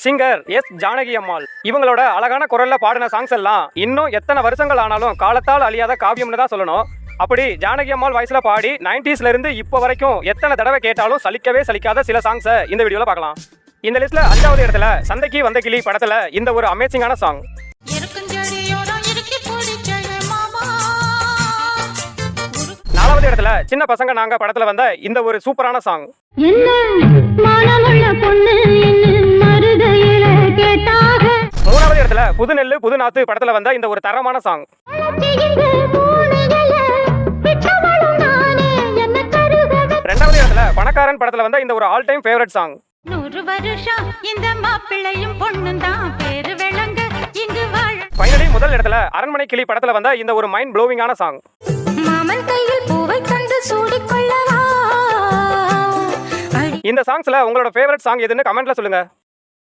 Singer S Janaki Ammal. இவங்களோட அழகான குரல்ல பாடின சாங்ஸ் எல்லாம் இன்னும் எத்தனை வருஷங்கள் ஆனாலும் காலத்தால் அழியாத காவியம்னு தான் சொல்லணும். அப்படி ஜானகி அம்மாள் வாய்ஸ்ல பாடி 90ஸ்ல இருந்து இப்போ வரைக்கும் எத்தனை தடவை கேட்டாலும் சலிக்கவே சலிக்காத சில சாங்ஸை இந்த வீடியோல பார்க்கலாம். இந்த லிஸ்ட்ல 5வது இடத்துல சந்தைக்கு வந்த கிளி படத்துல இந்த ஒரு அமேசிங்கான சாங். 4வது இடத்துல சின்ன பசங்க நாங்க படத்துல வந்த இந்த ஒரு சூப்பரான சாங். 3வது இடத்துல புது நெல்லு புது நாத்து படத்துல வந்த இந்த ஒரு தரமான சாங். 2வது இடத்துல பணக்காரன் படத்துல வந்த இந்த ஒரு ஆல் டைம் ஃபேவரட் சாங். 100 வருஷம் இந்த மாப்பிள்ளையும் பொண்ணும் தான் பேரு விளங்க இங்கு வாழ. ஃபைனலி முதல் இடத்துல அரண்மனை கிளி படத்துல வந்த இந்த ஒரு மைண்ட் ப்ளோவிங்கான சாங். மாமன் கையில் பூவை தந்து சூடிக்கொள்ளவா. இந்த சாங்ஸ்ல உங்களோட ஃபேவரட் சாங் எதுன்னு கமெண்ட்ல சொல்லுங்க.